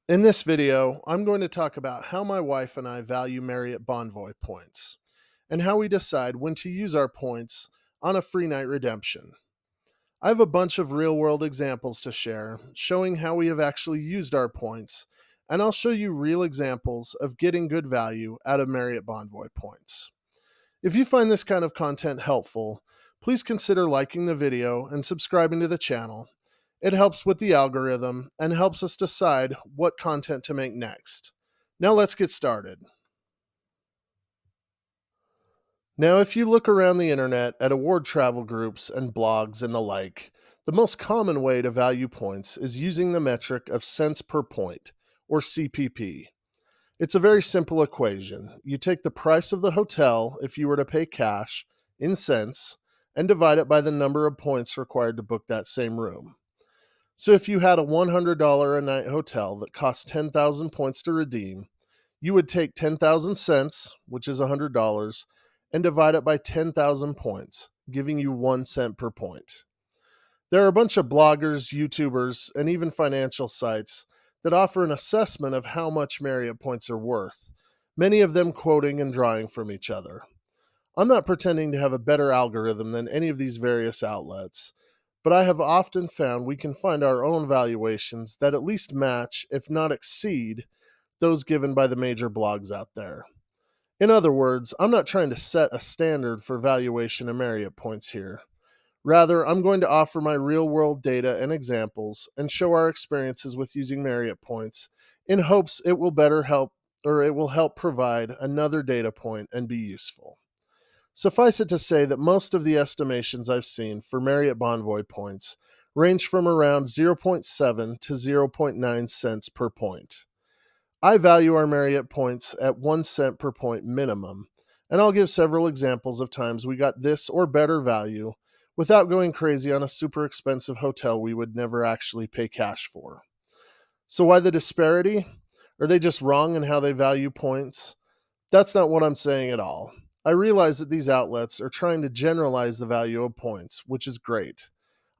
In this video, I'm going to talk about how my wife and I value Marriott Bonvoy points, and how we decide when to use our points on a free night redemption. I have a bunch of real world examples to share, showing how we have actually used our points, and I'll show you real examples of getting good value out of Marriott Bonvoy points. If you find this kind of content helpful, please consider liking the video and subscribing to the channel. It helps with the algorithm and helps us decide what content to make next. Now let's get started. Now, if you look around the internet at award travel groups and blogs and the like, the most common way to value points is using the metric of cents per point, or CPP. It's a very simple equation. You take the price of the hotel if you were to pay cash in cents and divide it by the number of points required to book that same room. So if you had a $100 a night hotel that cost 10,000 points to redeem, you would take 10,000 cents, which is $100, and divide it by 10,000 points, giving you 1 cent per point. There are a bunch of bloggers, YouTubers, and even financial sites that offer an assessment of how much Marriott points are worth, many of them quoting and drawing from each other. I'm not pretending to have a better algorithm than any of these various outlets, but I have often found we can find our own valuations that at least match, if not exceed, those given by the major blogs out there. In other words, I'm not trying to set a standard for valuation of Marriott points here. Rather, I'm going to offer my real world data and examples and show our experiences with using Marriott points in hopes it will better help or it will help provide another data point and be useful. Suffice it to say that most of the estimations I've seen for Marriott Bonvoy points range from around 0.7 to zero point 0.9 cents per point. I value our Marriott points at 1 cent per point minimum, and I'll give several examples of times we got this or better value without going crazy on a super expensive hotel we would never actually pay cash for. So why the disparity? Are they just wrong in how they value points? That's not what I'm saying at all. I realize that these outlets are trying to generalize the value of points, which is great.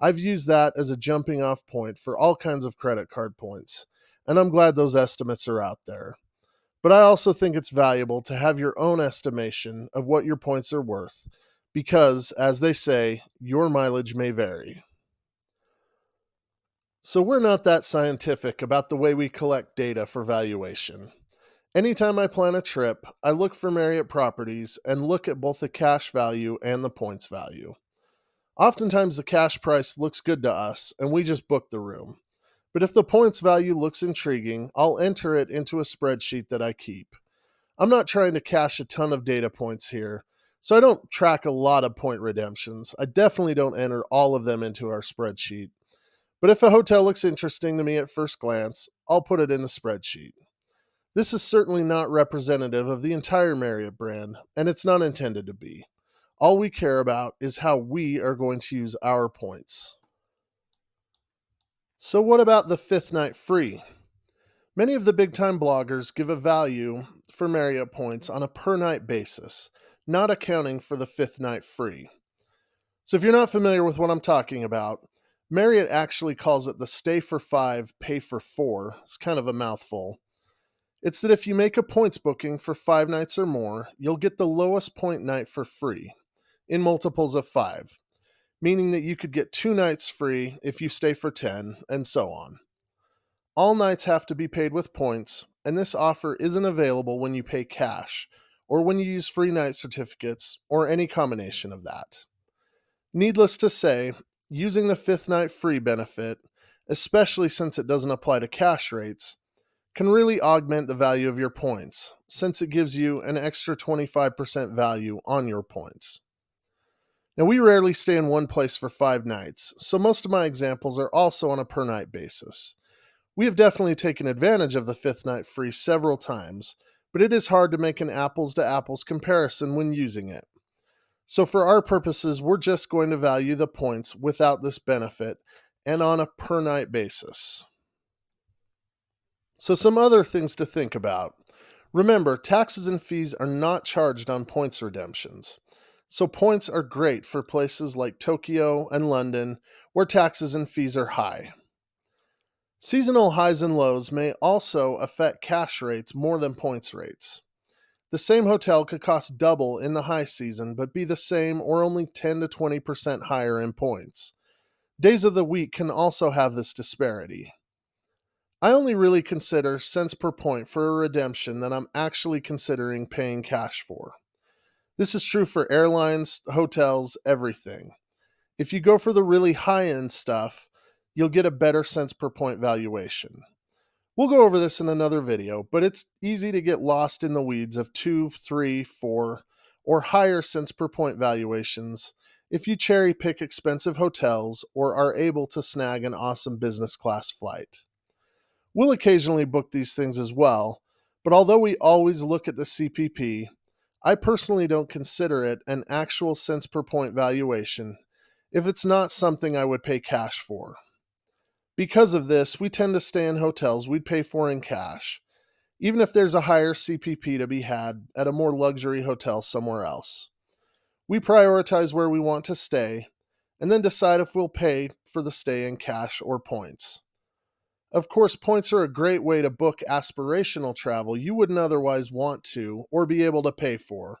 I've used that as a jumping off point for all kinds of credit card points, and I'm glad those estimates are out there. But I also think it's valuable to have your own estimation of what your points are worth, because, as they say, your mileage may vary. So we're not that scientific about the way we collect data for valuation. Anytime I plan a trip, I look for Marriott properties and look at both the cash value and the points value. Oftentimes the cash price looks good to us and we just book the room. But if the points value looks intriguing, I'll enter it into a spreadsheet that I keep. I'm not trying to cache a ton of data points here, so I don't track a lot of point redemptions. I definitely don't enter all of them into our spreadsheet. But if a hotel looks interesting to me at first glance, I'll put it in the spreadsheet. This is certainly not representative of the entire Marriott brand, and it's not intended to be. All we care about is how we are going to use our points. So what about the fifth night free? Many of the big time bloggers give a value for Marriott points on a per night basis, not accounting for the fifth night free. So if you're not familiar with what I'm talking about, Marriott actually calls it the stay for 5, pay for 4. It's kind of a mouthful. It's that if you make a points booking for 5 nights or more, you'll get the lowest point night for free, in multiples of 5, meaning that you could get 2 nights free if you stay for 10, and so on. All nights have to be paid with points, and this offer isn't available when you pay cash, or when you use free night certificates, or any combination of that. Needless to say, using the 5th night free benefit, especially since it doesn't apply to cash rates, can really augment the value of your points, since it gives you an extra 25% value on your points. Now, we rarely stay in one place for 5 nights, so most of my examples are also on a per night basis. We have definitely taken advantage of the 5th night free several times, but it is hard to make an apples to apples comparison when using it. So for our purposes, we're just going to value the points without this benefit and on a per night basis. So some other things to think about. Remember, taxes and fees are not charged on points redemptions. So points are great for places like Tokyo and London where taxes and fees are high. Seasonal highs and lows may also affect cash rates more than points rates. The same hotel could cost double in the high season, but be the same or only 10 to 20% higher in points. Days of the week can also have this disparity. I only really consider cents per point for a redemption that I'm actually considering paying cash for. This is true for airlines, hotels, everything. If you go for the really high end stuff, you'll get a better cents per point valuation. We'll go over this in another video, but it's easy to get lost in the weeds of 2, 3, 4, or higher cents per point valuations if you cherry pick expensive hotels or are able to snag an awesome business class flight. We'll occasionally book these things as well, but although we always look at the CPP, I personally don't consider it an actual cents per point valuation if it's not something I would pay cash for. Because of this, we tend to stay in hotels we'd pay for in cash, even if there's a higher CPP to be had at a more luxury hotel somewhere else. We prioritize where we want to stay and then decide if we'll pay for the stay in cash or points. Of course, points are a great way to book aspirational travel you wouldn't otherwise want to or be able to pay for.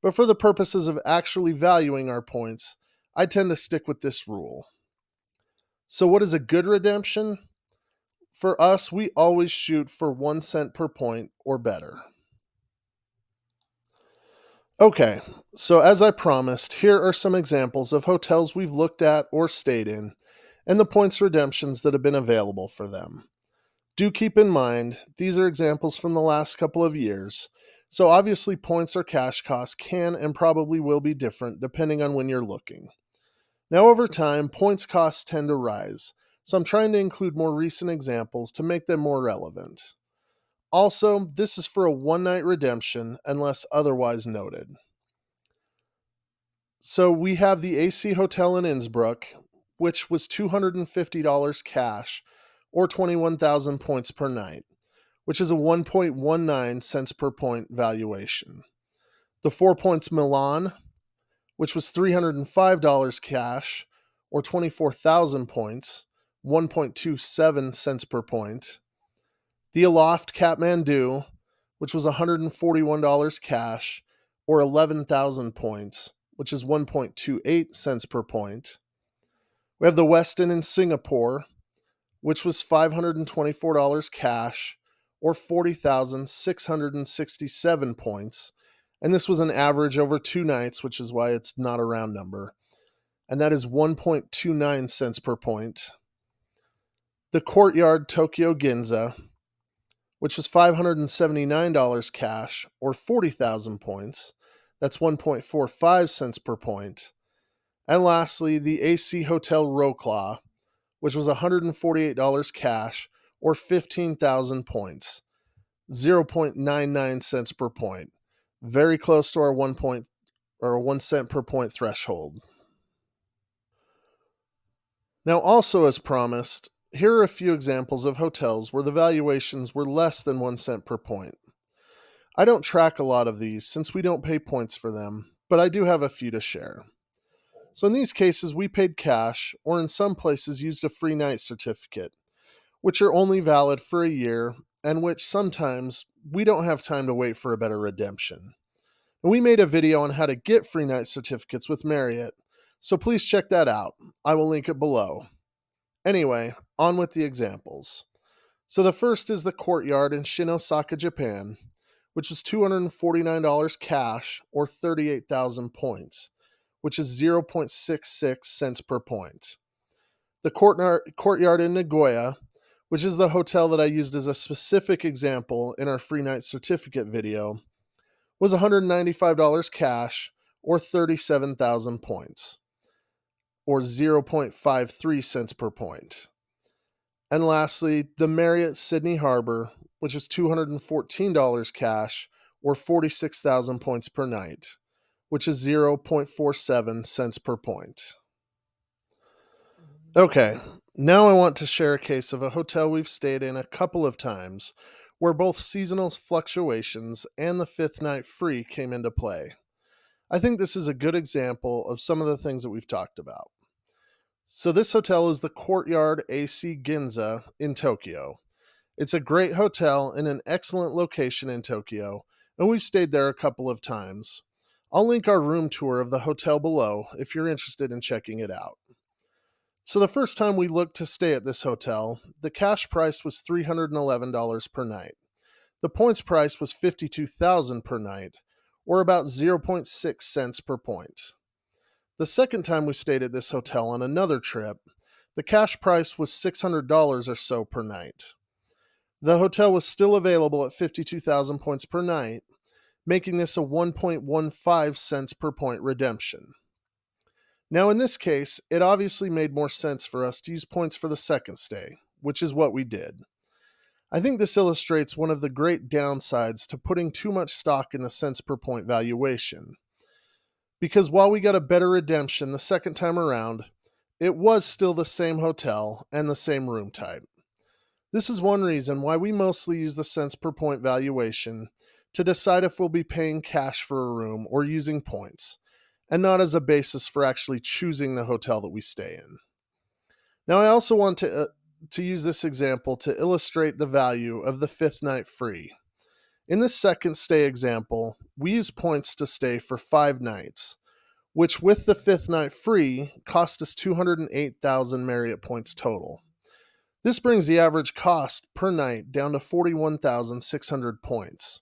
But for the purposes of actually valuing our points, I tend to stick with this rule. So, what is a good redemption? For us, we always shoot for 1 cent per point or better. Okay, so as I promised, here are some examples of hotels we've looked at or stayed in, and the points redemptions that have been available for them. Do keep in mind, these are examples from the last couple of years, so obviously points or cash costs can and probably will be different depending on when you're looking. Now, over time, points costs tend to rise, so I'm trying to include more recent examples to make them more relevant. Also, this is for a one-night redemption unless otherwise noted. So we have the AC Hotel in Innsbruck, which was $250 cash or 21,000 points per night, which is a 1.19 cents per point valuation. The Four Points Milan, which was $305 cash or 24,000 points, 1.27 cents per point. The Aloft Kathmandu, which was $141 cash or 11,000 points, which is 1.28 cents per point. We have the Westin in Singapore, which was $524 cash or 40,667 points. And this was an average over 2 nights, which is why it's not a round number. And that is 1.29 cents per point. The Courtyard Tokyo Ginza, which was $579 cash or 40,000 points. That's 1.45 cents per point. And lastly, the AC Hotel Wroclaw, which was $148 cash or 15,000 points, 0.99 cents per point. Very close to our 1 cent per point threshold. Now, also as promised, here are a few examples of hotels where the valuations were less than 1 cent per point. I don't track a lot of these since we don't pay points for them, but I do have a few to share. So in these cases, we paid cash, or in some places used a free night certificate, which are only valid for a year, and which sometimes we don't have time to wait for a better redemption. And we made a video on how to get free night certificates with Marriott, so please check that out. I will link it below. Anyway, on with the examples. So the first is the Courtyard in Shinosaka, Japan, which is $249 cash or 38,000 points, which is 0.66 cents per point. The Courtyard in Nagoya, which is the hotel that I used as a specific example in our free night certificate video, was $195 cash or 37,000 points, or 0.53 cents per point. And lastly, the Marriott Sydney Harbor, which is $214 cash or 46,000 points per night, which is 0.47 cents per point. Okay, now I want to share a case of a hotel we've stayed in a couple of times where both seasonal fluctuations and the fifth night free came into play. I think this is a good example of some of the things that we've talked about. So this hotel is the Courtyard AC Ginza in Tokyo. It's a great hotel in an excellent location in Tokyo, and we've stayed there a couple of times. I'll link our room tour of the hotel below if you're interested in checking it out. So the first time we looked to stay at this hotel, the cash price was $311 per night. The points price was $52,000 per night, or about zero point 0.6 cents per point. The second time we stayed at this hotel on another trip, the cash price was $600 or so per night. The hotel was still available at 52,000 points per night, making this a 1.15 cents per point redemption. Now, in this case, it obviously made more sense for us to use points for the second stay, which is what we did. I think this illustrates one of the great downsides to putting too much stock in the cents per point valuation. Because while we got a better redemption the second time around, it was still the same hotel and the same room type. This is one reason why we mostly use the cents per point valuation to decide if we'll be paying cash for a room or using points, and not as a basis for actually choosing the hotel that we stay in. Now, I also want to use this example to illustrate the value of the fifth night free. In this second stay example, we use points to stay for 5 nights, which with the fifth night free cost us 208,000 Marriott points total. This brings the average cost per night down to 41,600 points,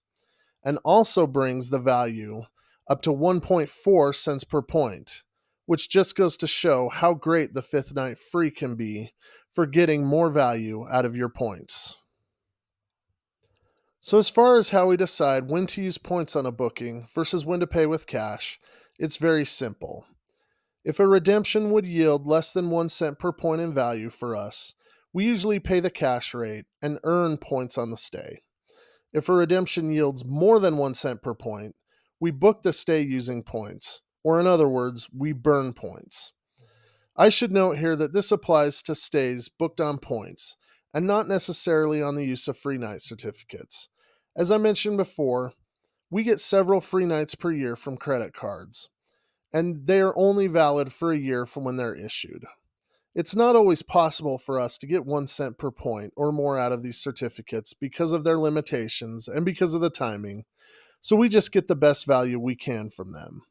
and also brings the value up to 1.4 cents per point, which just goes to show how great the fifth night free can be for getting more value out of your points. So as far as how we decide when to use points on a booking versus when to pay with cash, it's very simple. If a redemption would yield less than 1 cent per point in value for us, we usually pay the cash rate and earn points on the stay. If a redemption yields more than 1 cent per point, we book the stay using points, or in other words, we burn points. I should note here that this applies to stays booked on points, and not necessarily on the use of free night certificates. As I mentioned before, we get several free nights per year from credit cards, and they are only valid for a year from when they're issued. It's not always possible for us to get 1 cent per point or more out of these certificates because of their limitations and because of the timing, so we just get the best value we can from them.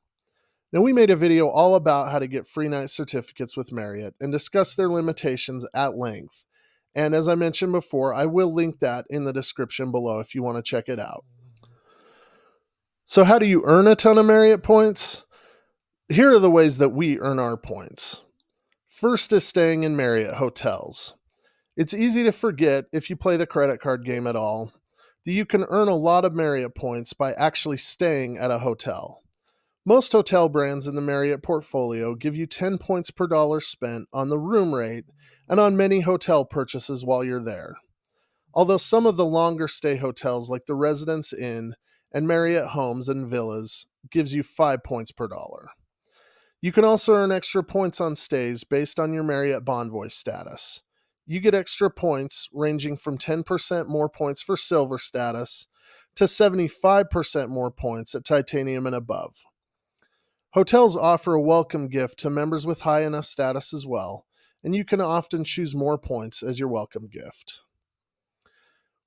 Now, we made a video all about how to get free night certificates with Marriott and discuss their limitations at length. And as I mentioned before, I will link that in the description below if you want to check it out. So how do you earn a ton of Marriott points? Here are the ways that we earn our points. First is staying in Marriott hotels. It's easy to forget, if you play the credit card game at all, that you can earn a lot of Marriott points by actually staying at a hotel. Most hotel brands in the Marriott portfolio give you 10 points per dollar spent on the room rate and on many hotel purchases while you're there. Although some of the longer stay hotels like the Residence Inn and Marriott Homes and Villas gives you 5 points per dollar. You can also earn extra points on stays based on your Marriott Bonvoy status. You get extra points ranging from 10% more points for silver status to 75% more points at titanium and above. Hotels offer a welcome gift to members with high enough status as well, and you can often choose more points as your welcome gift.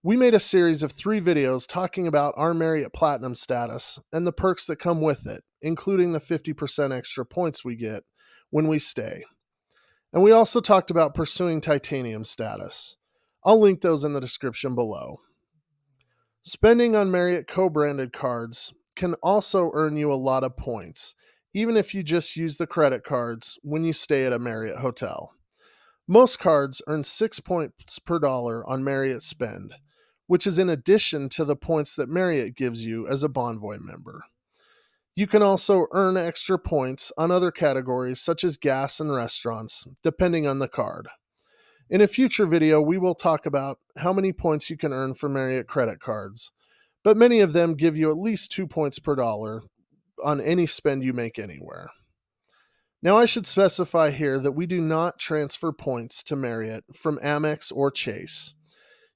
We made a series of 3 videos talking about our Marriott Platinum status and the perks that come with it, including the 50% extra points we get when we stay. And we also talked about pursuing titanium status. I'll link those in the description below. Spending on Marriott co-branded cards can also earn you a lot of points, even if you just use the credit cards when you stay at a Marriott hotel. Most cards earn 6 points per dollar on Marriott spend, which is in addition to the points that Marriott gives you as a Bonvoy member. You can also earn extra points on other categories such as gas and restaurants, depending on the card. In a future video, we will talk about how many points you can earn for Marriott credit cards, but many of them give you at least 2 points per dollar on any spend you make anywhere. Now, I should specify here that we do not transfer points to Marriott from Amex or Chase.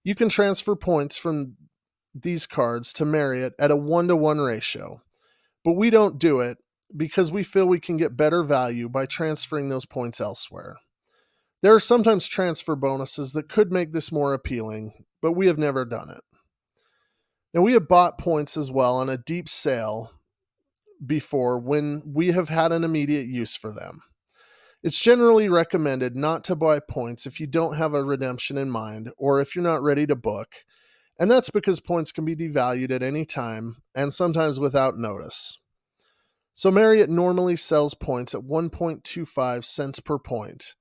You can transfer points from these cards to Marriott at a 1-to-1 ratio, but we don't do it because we feel we can get better value by transferring those points elsewhere. There are sometimes transfer bonuses that could make this more appealing, but we have never done it. Now, we have bought points as well on a deep sale before when we have had an immediate use for them. It's generally recommended not to buy points if you don't have a redemption in mind or if you're not ready to book, and that's because points can be devalued at any time and sometimes without notice. So Marriott normally sells points at 1.25 cents per point,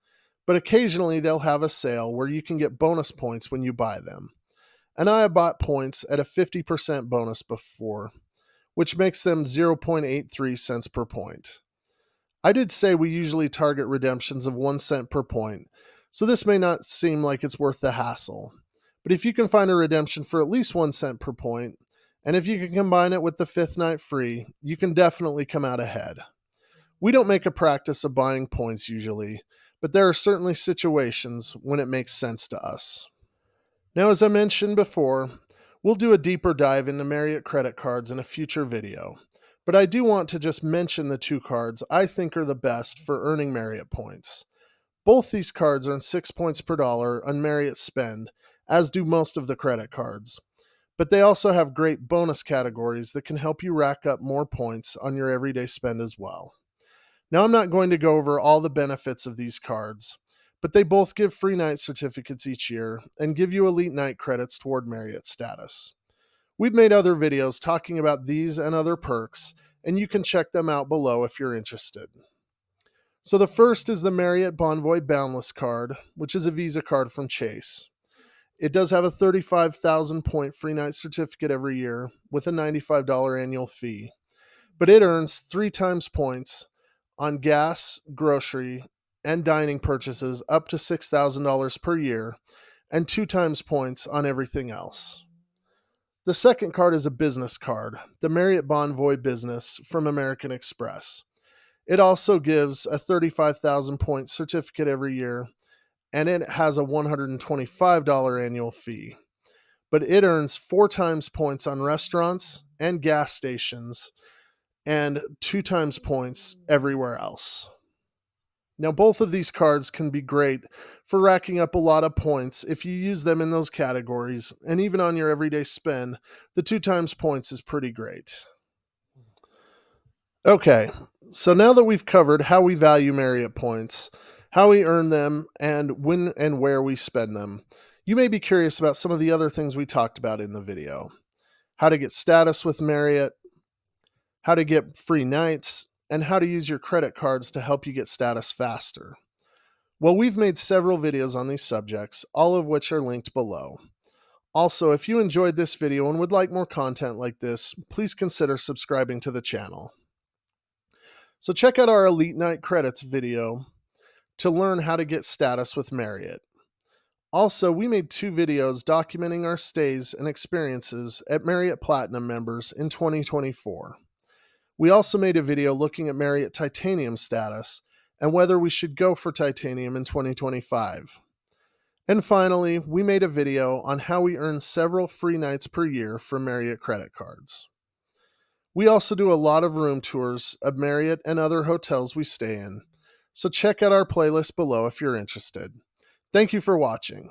but occasionally they'll have a sale where you can get bonus points when you buy them. And I have bought points at a 50% bonus before, which makes them 0.83 cents per point. I did say we usually target redemptions of 1 cent per point, so this may not seem like it's worth the hassle. But if you can find a redemption for at least 1 cent per point, and if you can combine it with the 5th night free, you can definitely come out ahead. We don't make a practice of buying points usually, but there are certainly situations when it makes sense to us. Now, as I mentioned before, we'll do a deeper dive into Marriott credit cards in a future video, but I do want to just mention the 2 cards I think are the best for earning Marriott points. Both these cards earn 6 points per dollar on Marriott spend, as do most of the credit cards. But they also have great bonus categories that can help you rack up more points on your everyday spend as well. Now, I'm not going to go over all the benefits of these cards, but they both give free night certificates each year and give you elite night credits toward Marriott status. We've made other videos talking about these and other perks, and you can check them out below if you're interested. So the first is the Marriott Bonvoy Boundless card, which is a Visa card from Chase. It does have a 35,000 point free night certificate every year with a $95 annual fee, but it earns 3 times points on gas, grocery, and dining purchases up to $6,000 per year, and 2 times points on everything else. The second card is a business card, the Marriott Bonvoy Business from American Express. It also gives a 35,000 point certificate every year, and it has a $125 annual fee. But it earns 4 times points on restaurants and gas stations, and 2 times points everywhere else. Now, both of these cards can be great for racking up a lot of points if you use them in those categories, and even on your everyday spend, the 2 times points is pretty great. Okay, so now that we've covered how we value Marriott points, how we earn them, and when and where we spend them, you may be curious about some of the other things we talked about in the video. How to get status with Marriott, how to get free nights, and how to use your credit cards to help you get status faster. Well, we've made several videos on these subjects, all of which are linked below. Also, if you enjoyed this video and would like more content like this, please consider subscribing to the channel. So check out our Elite Night Credits video to learn how to get status with Marriott. Also, we made 2 videos documenting our stays and experiences at Marriott Platinum members in 2024. We also made a video looking at Marriott Titanium status and whether we should go for Titanium in 2025. And finally, we made a video on how we earn several free nights per year from Marriott credit cards. We also do a lot of room tours of Marriott and other hotels we stay in, so check out our playlist below if you're interested. Thank you for watching.